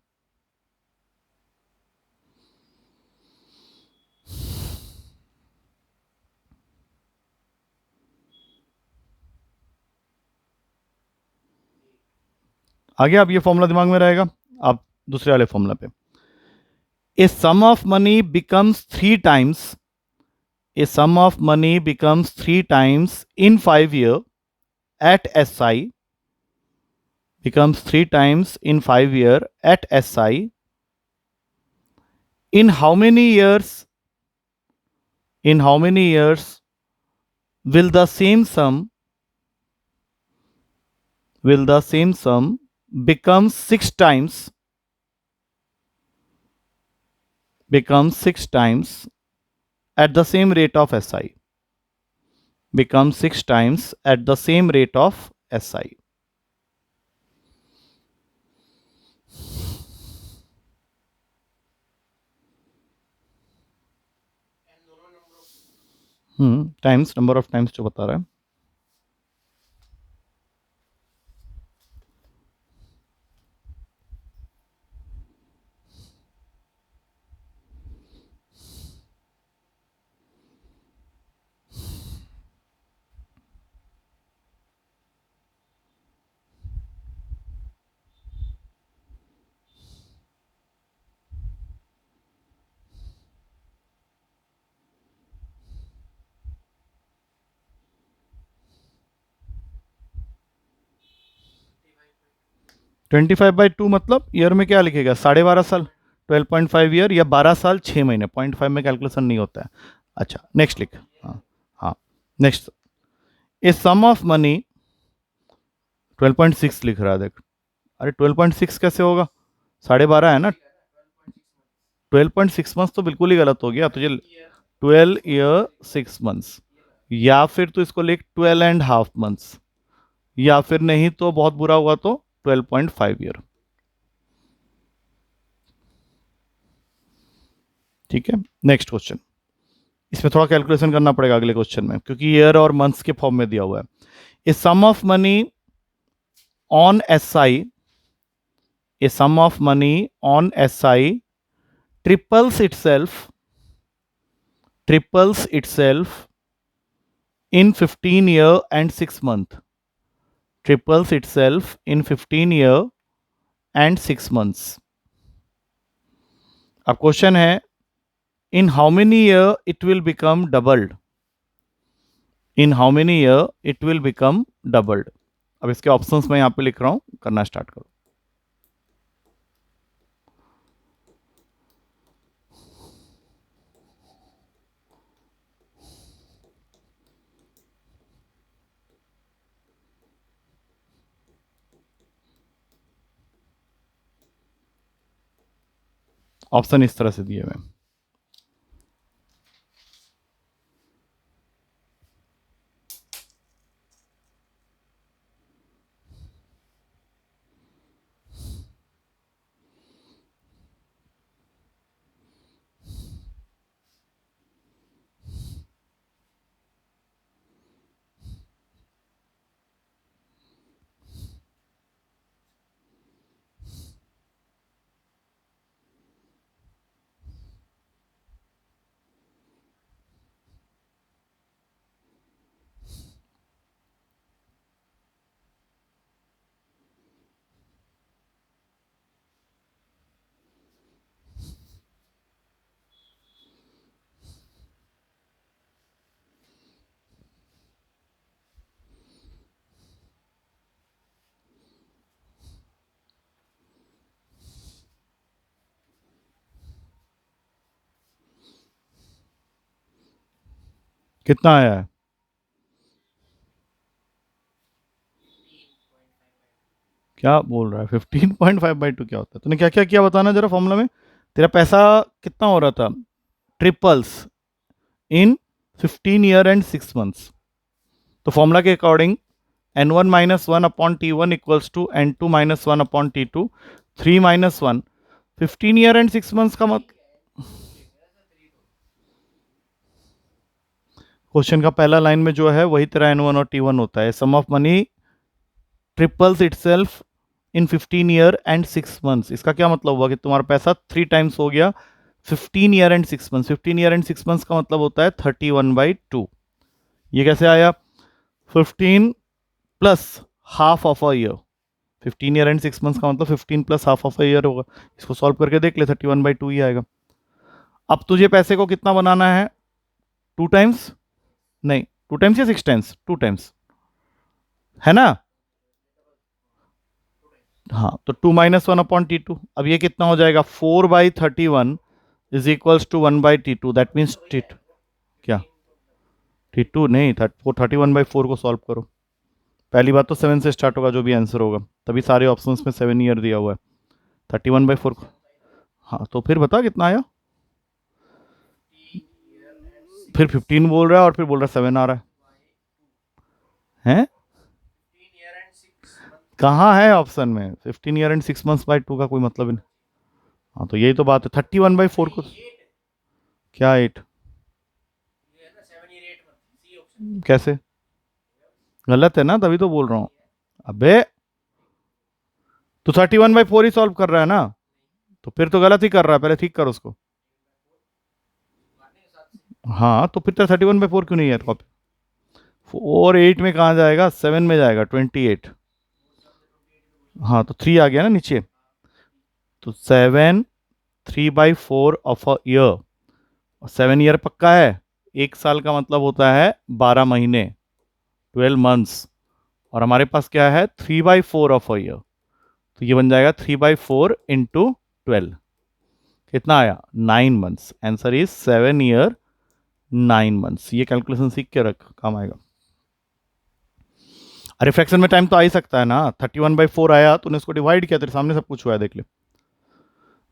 आगे अब ये formula दिमाग में रहेगा. आप दूसरे वाले formula पे, a sum of money becomes 3 times, a sum of money becomes 3 times in 5 year at SI, becomes 3 times in 5 year at SI. In how many years, in how many years will the same sum, will the same sum become 6 times, becomes 6 times at the same rate of SI, becomes 6 times at the same rate of SI. Times, number of times जो बता रहा है. Twenty five by two मतलब year में क्या लिखेगा, 12.5 साल, 12.5 year, या 12 साल 6 महीने. 0.5 में कैलकुलेशन नहीं होता है. अच्छा नेक्स्ट लिख. हाँ हाँ next, a sum of money, 12.6 लिख रहा है देख. अरे 12.6 कैसे होगा, 12.5 है ना. 12.6 मंथ्स तो बिल्कुल ही गलत हो गया तुझे. 12 ईयर 6 मंथ्स, या फिर तो इसको लिख 12.5 मंथ्स, या फिर नहीं तो बहुत बुरा हुआ तो 12.5 ईयर. ठीक है. नेक्स्ट क्वेश्चन, इसमें थोड़ा कैलकुलेशन करना पड़ेगा अगले क्वेश्चन में, क्योंकि ईयर और मंथ्स के फॉर्म में दिया हुआ है. A sum of money on SI, a sum of money on SI triples itself, triples itself in 15 year and 6 month, triples itself in 15 year and 6 months. अब क्वेश्चन है, in how many year it will become doubled, in how many year it will become doubled. अब इसके options मैं यहां पे लिख रहा हूं, करना स्टार्ट करो. ऑप्शन इस तरह से दिए हुए. कितना आया है, क्या बोल रहा है. 15.5/2 क्या होता है, तूने क्या क्या किया बताना जरा फॉर्मूला में. तेरा पैसा कितना हो रहा था, triples in 15 year and 6 months. तो फॉर्मूला के according n1 - 1 upon T1 equals to n2 - 1 upon T2, 3 - 1, 15 year and 6 months का मतलब, क्वेश्चन का पहला लाइन में जो है वही तेरा N1 और T1 होता है। Sum of money triples itself in 15 year and 6 months. इसका क्या मतलब हुआ कि तुम्हारा पैसा 3 टाइम्स हो गया 15 year and 6 months. 15 year and 6 months का मतलब होता है 31/2। ये कैसे आया? 15 plus half of a year. 15 year and 6 months का मतलब 15 plus half of a year होगा। इसको सॉल्व करके देख ले, 31/2 ही आएगा। अब तुझे पैसे को कितना बनाना है? 2 टाइम्स? नहीं, 2 टाइम्स या 6 टाइम्स? 2 टाइम्स, है ना? हाँ, तो 2 माइनस 1/T2। अब ये कितना हो जाएगा? 4/31 is equals to 1/T2। That means T2 क्या? T2 नहीं, 31/4 को सॉल्व करो। पहली बात तो 7 से स्टार्ट होगा जो भी आंसर होगा, तभी सारे ऑप्शंस में 7 ईयर दिया हुआ है। 31/4 को, हाँ तो फिर बता कितना आया? फिर 15 बोल रहा है और फिर बोल रहा है 7 आ रहा है। हैं? कहाँ है ऑप्शन में 15 ईयर एंड 6 मंथ्स बाई 2 का कोई मतलब ही नहीं। हाँ तो यही तो बात है, 31/4 को क्या 8? कैसे? गलत है ना, तभी तो बोल रहा हूँ। अबे तो 31/4 ही सॉल्व कर रहा है ना, तो फिर तो गलत ही कर रहा है, पहले ठीक कर उसको। हाँ तो फिर तो 31/4 क्यों नहीं है कॉपी? 4 8 में कहाँ जाएगा? 7 में जाएगा, 28। हाँ तो 3 आ गया ना नीचे, तो 7 3/4 ऑफ अ ईयर। 7 ईयर पक्का है, एक साल का मतलब होता है 12 महीने, 12 मंथ्स। और हमारे पास क्या है? 3/4 ऑफ अ ईयर, तो ये बन जाएगा 3/4 इंटू 12। कितना आया? 9 months. Answer is 7 year 9 months. ये कैलकुलेशन सीख के रख, काम आएगा। अरे फ्रैक्शन में टाइम तो आ ही सकता है ना। 31/4 आया, तूने उसको डिवाइड किया, तेरे सामने सब कुछ हुआ है, देख ले।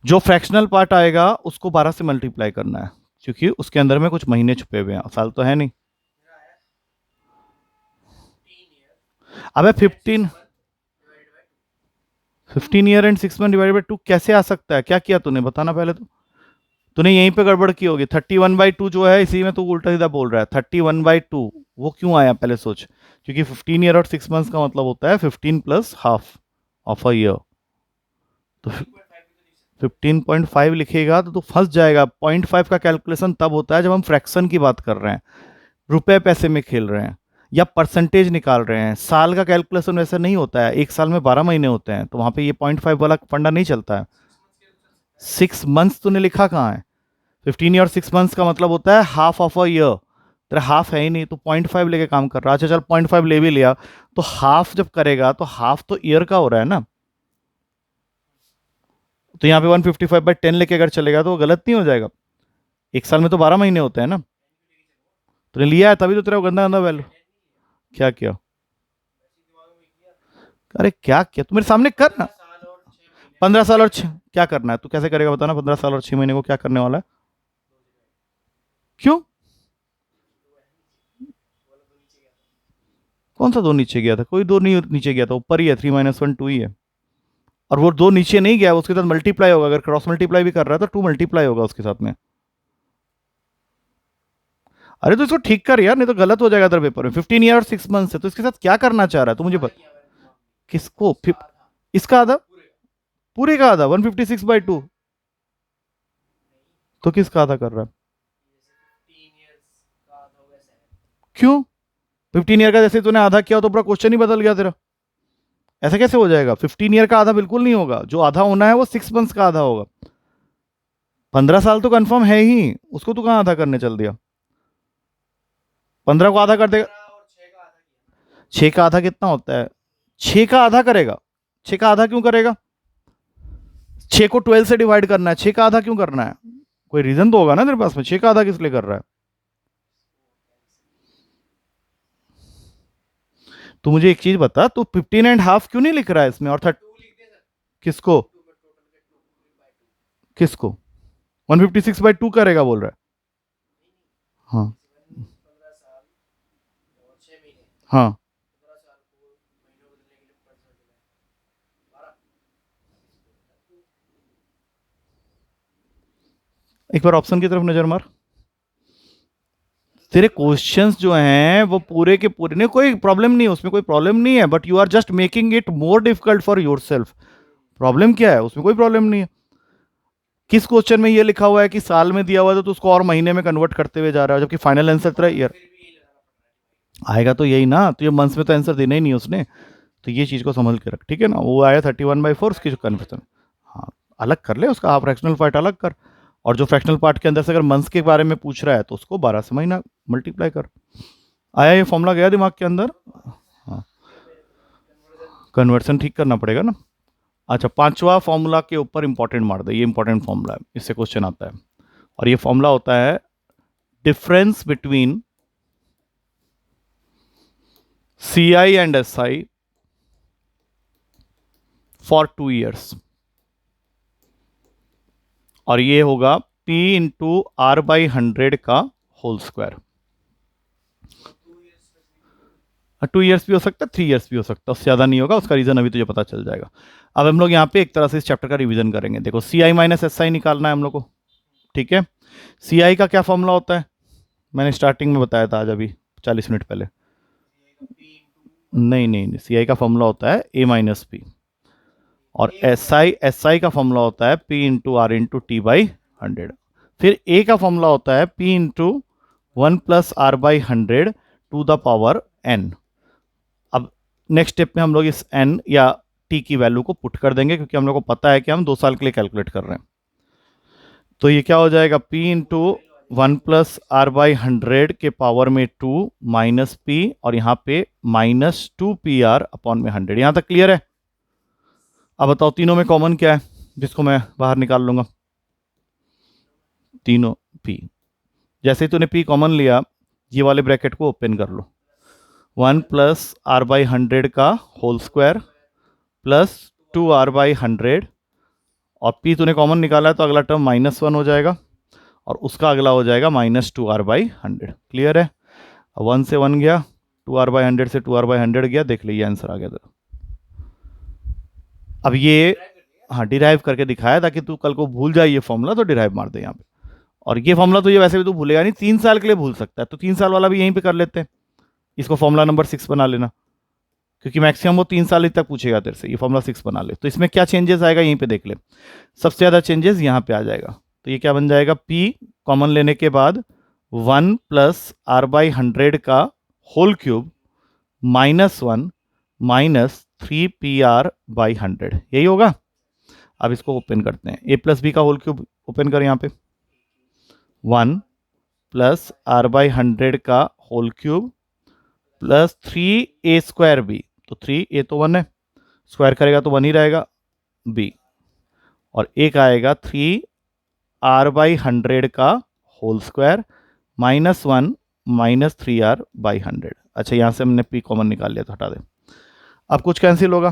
जो फ्रैक्शनल पार्ट आएगा उसको 12 से मल्टीप्लाई करना है, क्योंकि उसके अंदर में कुछ महीने छुपे हुए हैं, साल तो है नहीं। अबे 15 year and 6 month divided by 2 कैसे आ सकता है? क्या किया तूने, बताना पहले तो। तूने यहीं पे गड़बड़ की होगी। 31/2 जो है, इसी में तू उल्टा सीधा बोल रहा है। 31/2 वो क्यों आया पहले सोच, क्योंकि 15 ईयर और 6 मंथ्स का मतलब होता है 15 plus half of a year. तो 15.5 लिखेगा तो तू फंस जाएगा। 0.5 का कैलकुलेशन तब होता है जब हम फ्रैक्शन की बात कर रहे हैं, रुपए पैसे में खेल रहे हैं, या परसेंटेज निकाल रहे हैं। साल का कैलकुलेशन वैसे नहीं होता है, एक साल में 12 महीने होते हैं, तो वहां पे ये 0.5 वाला फंडा नहीं चलता है। 6 मंथ्स तूने लिखा कहाँ है? 15 ईयर 6 मंथ्स का मतलब होता है हाफ ऑफ अ ईयर। तेरा हाफ है ही नहीं, तो 0.5 लेके काम कर रहा है। अच्छा चल 0.5 ले भी लिया, तो हाफ जब करेगा तो हाफ तो ईयर का हो रहा है ना। तो यहाँ पे 155/10 लेके अगर चलेगा तो वो गलत नहीं हो जाएगा? एक साल में तो 12 महीने होते हैं ना। तूने लिया है तभी तो तेरा गंदा गंदा वैल्यू। क्या किया? अरे क्या किया तू, मेरे सामने कर ना। 15 साल और क्या करना है? तू कैसे करेगा बताना? 15 साल और 6 महीने को क्या करने वाला है? क्यों? कौन सा दो नीचे गया था? कोई दो नहीं नीचे गया था, ऊपर ही है। 3 - 1 2 ही है। और वो दो नीचे नहीं गया, उसके साथ मल्टीप्लाई होगा। अगर क्रॉस मल्टीप्लाई भी कर रहा है तो 2 मल्टीप्लाई होगा उसके साथ में। अरे तो इसको ठीक कर यार, नहीं तो गलत हो जाएगा तेरे पेपर में। 15 ईयर और 6 मंथ है, तो इसके साथ क्या करना चाह रहा है तू मुझे बता। किसको इसका आधा? पूरे का आधा 156/2? तो किसका आधा कर रहा है? क्यों? 15 ईयर का जैसे तूने आधा किया तो पूरा क्वेश्चन ही बदल गया तेरा। ऐसा कैसे हो जाएगा? 15 ईयर का आधा बिल्कुल नहीं होगा, जो आधा होना है वो 6 मंथ्स का आधा होगा। 15 साल तो कंफर्म है ही, उसको तू कहाँ आधा करने चल दिया? 15 को आधा कर देगा। 6 का आधा कितना होता है? 6 का आधा करेगा? 6 का आधा क्यों करेगा? 6 को 12 से डिवाइड करना है, 6 का आधा क्यों करना है? कोई रीजन तो होगा ना तेरे पास में, 6 का आधा किस लिए कर रहा है? तू मुझे एक चीज बता, तू 15.5 क्यों नहीं लिख रहा है इसमें, और 30? किसको? किसको? 156/2 करेगा बोल रहा है? हाँ। हाँ। एक बार ऑप्शन की तरफ नजर मार। तेरे क्वेश्चंस जो हैं वो पूरे के पूरे, नहीं कोई प्रॉब्लम नहीं है उसमें, कोई प्रॉब्लम नहीं है, but you are just making it more difficult for yourself. Problem क्या है उसमें? कोई प्रॉब्लम नहीं है। किस क्वेश्चन में ये लिखा हुआ है कि साल में दिया हुआ है तो उसको और महीने में कन्वर्ट करते हुए जा रहा है, जबकि फाइनल आंसर तेरा ईयर आएगा तो यही ना, तो ये मंथ्स में तो आंसर देना ही नहीं उसने। तो ये चीज को समझ के रख, ठीक है ना। वो आया 31/4, उसकी जो कन्वर्जन, हाँ अलग कर ले उसका, हाफ फ्रैक्शनल पार्ट अलग कर, और जो फ्रैक्शनल पार्ट के अंदर से अगर मंथ्स के बारे में पूछ रहा है तो उसको 12 से महीना मल्टीप्लाई कर। आया ये फॉर्मूला, गया दिमाग के अंदर? हाँ, कन्वर्सन ठीक करना पड़ेगा ना। अच्छा, पांचवा फॉर्मूला के ऊपर इंपॉर्टेंट मार दे, ये इंपॉर्टेंट फॉर्मूला है, इससे क्वेश्चन आता है। और ये फॉर्मूला होता है difference between C I and S I for 2 years, और ये होगा P इंटू R/100 का होल स्क्वायर। 2 years भी हो सकता है, 3 years भी हो सकता है, उससे ज़्यादा नहीं होगा। उसका रीज़न अभी तुझे पता चल जाएगा। अब हम लोग यहाँ पे एक तरह से इस चैप्टर का रिवीजन करेंगे। देखो, सी आई माइनस एस आई निकालना है हम लोग को, ठीक है। सी आई का क्या फॉर्मूला होता है? मैंने स्टार्टिंग में बताया था आज, अभी 40 मिनट पहले। नहीं नहीं नहीं, सी आई का फॉर्मूला होता है ए माइनस पी, और एस आई का फॉर्मूला होता है P into R into T by 100। फिर ए का फॉर्मूला होता है P into 1 + R/100 to the power of. N next step में हम लोग इस एन या टी की वैल्यू को पुट कर देंगे, क्योंकि हम लोग को पता है कि हम 2 साल के लिए कैलकुलेट कर रहे हैं। तो ये क्या हो जाएगा? P इंटू 1 + R/100 के पावर में 2 माइनस पी, और यहाँ पे -2PR/100। यहाँ तक क्लियर है? अब बताओ तीनों में कॉमन क्या है जिसको मैं बाहर निकाल लूंगा? तीनों P। जैसे ही तूने P कॉमन लिया, ये वाले ब्रैकेट को ओपन कर लो। 1 + R/100 का होल स्क्वायर प्लस 2R/100, और P तूने कॉमन निकाला है तो अगला टर्म -1 हो जाएगा, और उसका अगला हो जाएगा -2R/100। क्लियर है? 1 से 1 गया, 2R/100 से 2R/100 गया, देख लीजिए आंसर आ गया था। अब ये, हाँ डिराइव करके दिखाया ताकि तू कल को भूल जाए ये फॉर्मूला, तो डिराइव मार दे यहाँ पे। और ये फॉर्मूला तो ये वैसे भी तू भूलेगा नहीं, 3 साल के लिए भूल सकता है, तो 3 साल वाला भी यहीं पे कर लेते हैं। इसको फॉर्मूला नंबर 6 बना लेना, क्योंकि मैक्सिमम वो 3 साल ही तक पूछेगा तेरे से। ये फॉर्मूला 6 बना ले, तो इसमें क्या चेंजेस आएगा यहीं पे देख ले। सबसे ज़्यादा चेंजेस यहाँ पे आ जाएगा। तो ये क्या बन जाएगा? P कॉमन लेने के बाद 1 + R/100 का होल क्यूब -1 -3PR/100, यही होगा। अब इसको ओपन करते हैं, A + B का होल क्यूब ओपन कर यहाँ पे। 1 + R/100 का whole cube plus 3A² B, तो 3A तो 1 है, स्क्वायर करेगा तो 1 ही रहेगा B, और एक आएगा 3R/100 का होल स्क्वायर -1 -3R/100। अच्छा, यहाँ से हमने P कॉमन निकाल लिया तो हटा दे। अब कुछ कैंसिल होगा,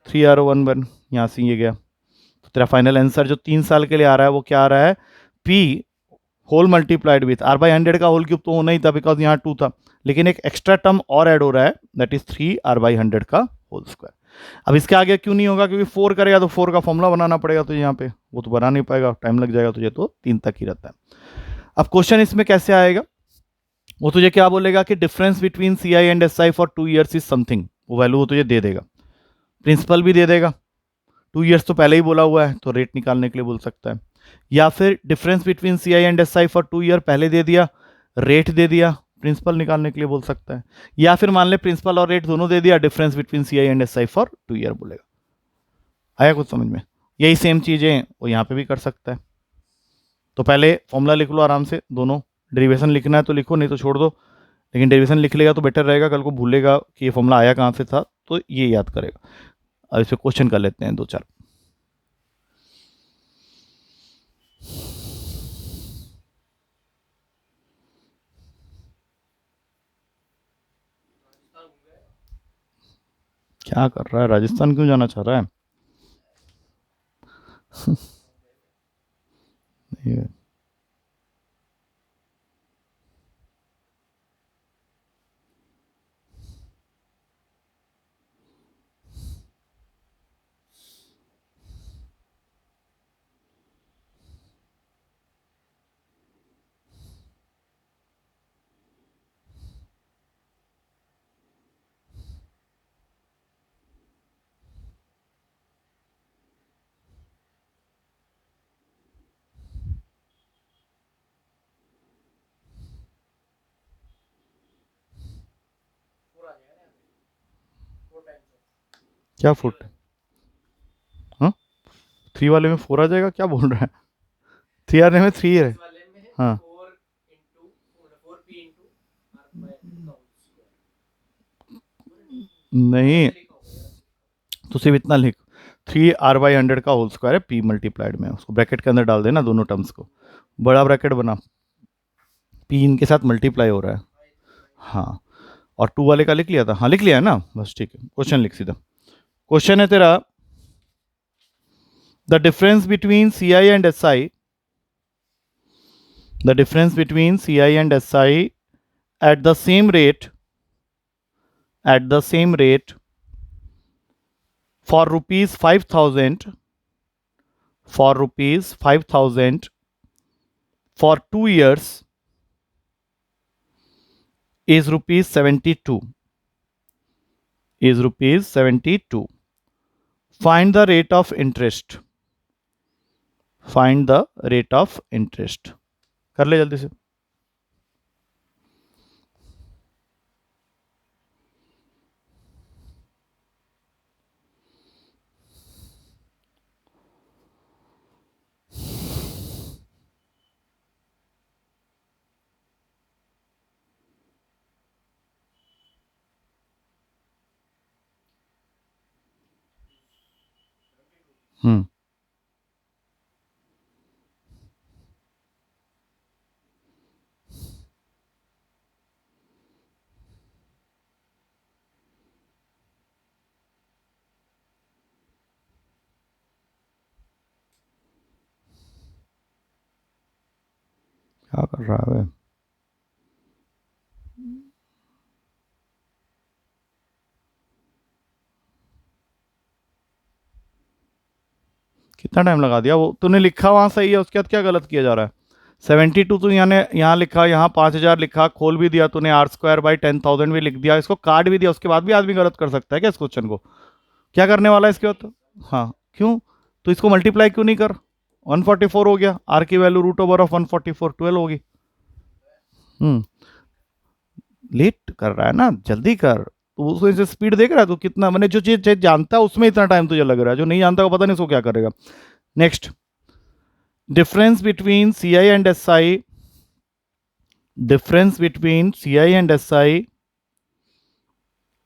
3R/1 यहाँ से ये गया, तो तेरा फाइनल आंसर जो 3 साल के लिए आ रहा है वो क्या आ रहा है? P whole multiplied with R/100 का होल क्यूब तो होना ही था, बिकॉज यहाँ 2 था, लेकिन एक एक्स्ट्रा टर्म और ऐड हो रहा है, दैट इज 3R/100 का होल स्क्वायर। अब इसके आगे क्यों नहीं होगा? क्योंकि 4 करेगा तो 4 का फॉर्मूला बनाना पड़ेगा, तो यहाँ पे वो तो बना नहीं पाएगा, टाइम लग जाएगा तुझे, तो 3 तक ही रहता है। अब क्वेश्चन इसमें कैसे आएगा? वो तुझे क्या बोलेगा कि difference between C I and S I for 2 years is something, वो वैल्यू वो तुझे दे देगा, प्रिंसिपल भी दे देगा। 2 years तो पहले ही बोला हुआ है, तो रेट निकालने के लिए बोल सकता है। या फिर difference between C I and S I for 2 year पहले दे दिया, रेट दे दिया, प्रिंसिपल निकालने के लिए बोल सकता है। या फिर मान ले प्रिंसिपल और रेट दोनों दे दिया, difference between C I and S I for 2 year बोलेगा। आया कुछ समझ में? यही सेम चीजें वो यहाँ पे भी कर सकता है। तो पहले फॉर्मूला लिख लो आराम से दोनों, डेरिवेशन लिखना है तो लिखो, नहीं तो छोड़ दो, लेकिन डेरिवेशन लिख लेगा तो बेटर रहेगा, कल को भूलेगा कि ये फॉर्मूला आया कहाँ से था, तो ये याद करेगा। अब इस पर क्वेश्चन कर लेते हैं 2-4। क्या कर रहा है? राजस्थान क्यों जाना चाह रहा है? ये क्या फुट? हाँ, 3 वाले में 4 आ जाएगा, क्या बोल रहा है? 3 आने में 3 है। हाँ, नहीं, तो सिर्फ इतना लिख, 3 r/100 का होल स्क्वायर है p मल्टीप्लाइड में, उसको ब्रैकेट के अंदर डाल देना दोनों टर्म्स को, बड़ा ब्रैकेट बना, p इनके साथ मल्टीप्लाई हो रहा है। हाँ, और 2 वाले का लिख लिया था, हाँ लिख लिया है ना, बस ठीक है, क्वेश्चन लिख सीधा। क्वेश्चन है तेरा, the difference between C I and S I, the difference between C I and S I at the same rate, at the same rate for rupees 5,000, for rupees 5,000 for 2 years is rupees 72, is rupees 72. Find the rate of interest, find the rate of interest. कर ले जल्दी से। हम्म, क्या कर रहा है? कितना time लगा दिया? वो तूने लिखा वहां सही है, उसके बाद क्या गलत किया जा रहा है? 72 तो यहाँ लिखा, यहाँ 5,000 लिखा, खोल भी दिया तूने, r² / 10,000 भी लिख दिया, इसको काट भी दिया, उसके बाद भी आदमी गलत कर सकता है क्या इस क्वेश्चन को? क्या करने वाला है इसके बाद तो? हाँ, क्यों? तो इसको मल्टीप्लाई क्यों नहीं कर? 144 हो गया, आर की वैल्यू √144 12 होगी। लेट कर रहा है ना, जल्दी कर। तो उसको स्पीड देख रहा है तो कितना, मैंने जो चीज जानता है उसमें इतना टाइम तुझे लग रहा है, जो नहीं जानता वो पता नहीं उसको क्या करेगा। Next, difference between C I and S I, difference between C I and S I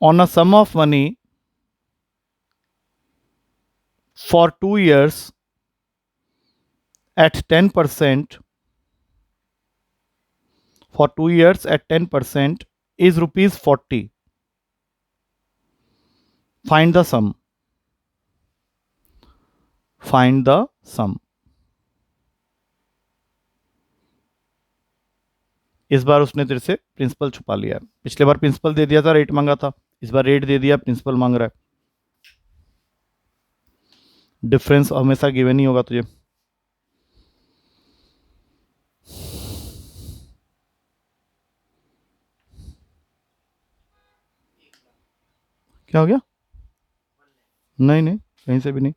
on a sum of money for 2 years at 10%, for 2 years at 10% is rupees 40. Find the sum. Find the sum. इस बार उसने तेरे से principal छुपा लिया है, पिछले बार principal दे दिया था, रेट मांगा था, इस बार रेट दे दिया, प्रिंसिपल मांग रहा है। डिफरेंस हमेशा गिवन ही होगा तुझे। क्या हो गया? नहीं नहीं, कहीं से भी नहीं।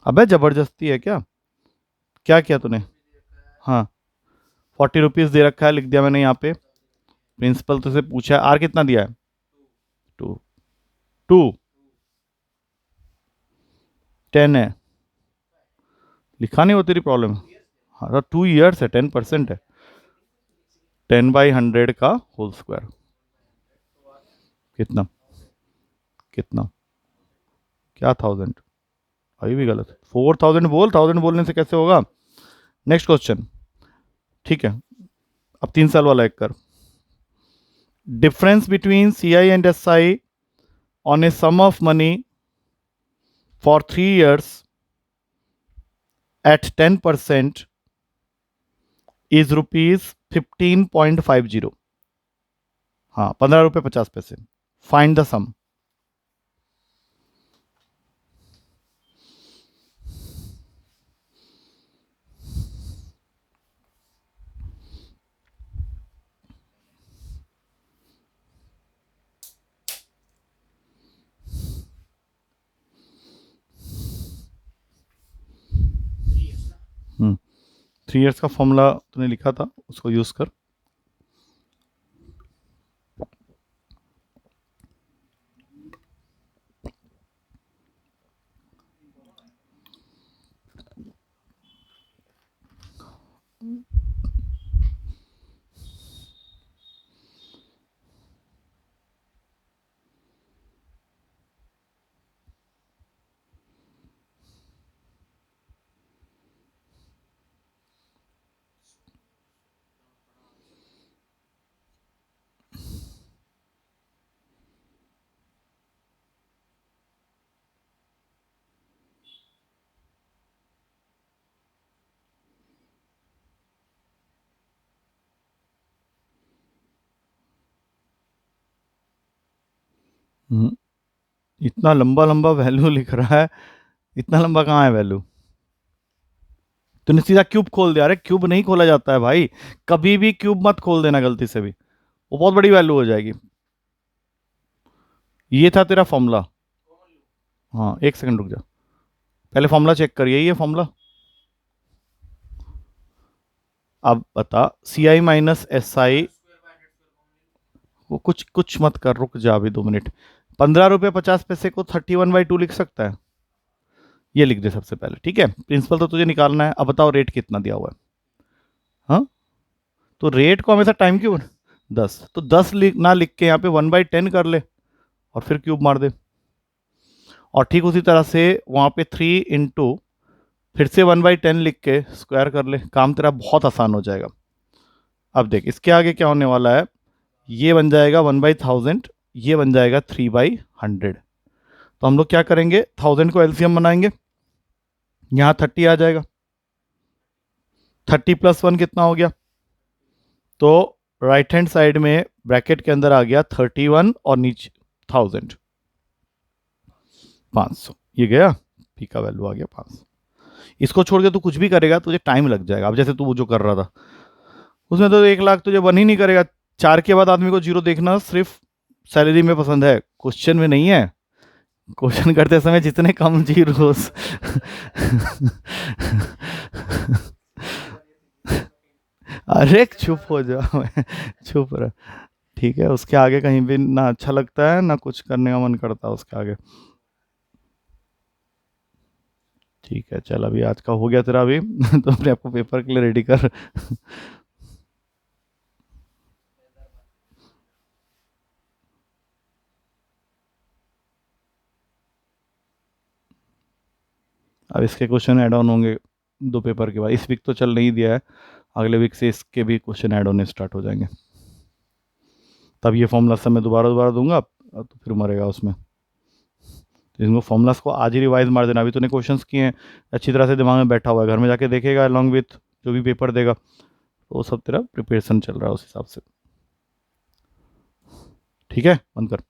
अबे जबरदस्ती है क्या? क्या किया तूने? हाँ, 40 रुपीज़ दे रखा है, लिख दिया मैंने यहाँ पे। प्रिंसिपल तुझसे पूछा है, आर कितना दिया है? 2, 2, 10 है, लिखा नहीं हो तेरी प्रॉब्लम। हाँ, तो 2 years है, 10% है, 10/100 का होल स्क्वायर कितना? कितना? क्या 1000? अभी भी गलत, 4000 बोल, 1000 बोलने से कैसे होगा? नेक्स्ट क्वेश्चन, ठीक है, अब 3 साल वाला एक कर। Difference between C I and S I on a sum of money for 3 years at 10% is ₹15.50। हाँ, 15 रुपये 50 पैसे। Find the sum. Hmm, 3 years का फॉर्मूला तूने लिखा था, उसको यूज कर। हम्म, इतना लंबा लंबा वैल्यू लिख रहा है, इतना लंबा कहाँ है वैल्यू? तूने सीधा क्यूब खोल दिया। अरे क्यूब नहीं खोला जाता है भाई, कभी भी क्यूब मत खोल देना गलती से भी, वो बहुत बड़ी वैल्यू हो जाएगी। ये था तेरा फॉर्मूला। हाँ एक सेकंड रुक जा, पहले फॉर्मूला चेक कर, यही है फॉर्मूला। अब बता, सी आई माइनस एस आई, वो कुछ कुछ मत कर, रुक जा अभी 2 मिनट। 15 रुपये 50 पैसे को 31/2 लिख सकता है? ये लिख दे सबसे पहले, ठीक है। प्रिंसिपल तो तुझे निकालना है। अब बताओ रेट कितना दिया हुआ है? हाँ, तो रेट को हमेशा टाइम क्यों, 10, तो 10 लिख ना लिख के यहाँ पे 1/10 कर ले और फिर क्यूब मार दे। और ठीक उसी तरह से वहाँ पे 3 इंटू फिर से 1/10 लिख के स्क्वायर कर ले, काम तेरा बहुत आसान हो जाएगा। अब देख इसके आगे क्या होने वाला है, ये बन जाएगा 1/1000, ये बन जाएगा 3/100। तो हम लोग क्या करेंगे, 1000 को एलसीएम बनाएंगे, यहाँ 30 आ जाएगा, 30 + 1 कितना हो गया, तो राइट हैंड साइड में ब्रैकेट के अंदर आ गया 31 और नीचे 1000, 500, ये गया, पी का वैल्यू आ गया 500। इसको छोड़ के तू कुछ भी करेगा तुझे टाइम लग जाएगा। अब जैसे तू वो जो कर रहा था उसमें तो 1 लाख तुझे बन ही नहीं करेगा। 4 के बाद आदमी को जीरो देखना सिर्फ सैलरी में पसंद है, क्वेश्चन में नहीं है। क्वेश्चन करते समय जितने कम जीरोस अरे चुप हो जाओ चुप रह, ठीक है। उसके आगे कहीं भी ना अच्छा लगता है ना कुछ करने का मन करता है उसके आगे। ठीक है चल, अभी आज का हो गया तेरा अभी तो अपने आपको पेपर के लिए रेडी कर अब इसके क्वेश्चन ऐड ऑन होंगे 2 पेपर के बाद। इस वीक तो चल नहीं दिया है, अगले वीक से इसके भी क्वेश्चन ऐड होने स्टार्ट हो जाएंगे। तब ये फॉर्मूला सब मैं दोबारा दोबारा दूंगा तो फिर मरेगा उसमें। तो इनको फॉर्मूलास को आज ही रिवाइज मार देना। अभी तूने क्वेश्चंस किए हैं, अच्छी तरह से दिमाग में बैठा हुआ है, घर में जाके देखेगा अलॉन्ग विथ जो भी पेपर देगा, तो वो सब तेरा प्रिपरेशन चल रहा है उस हिसाब से। ठीक है, बंद कर।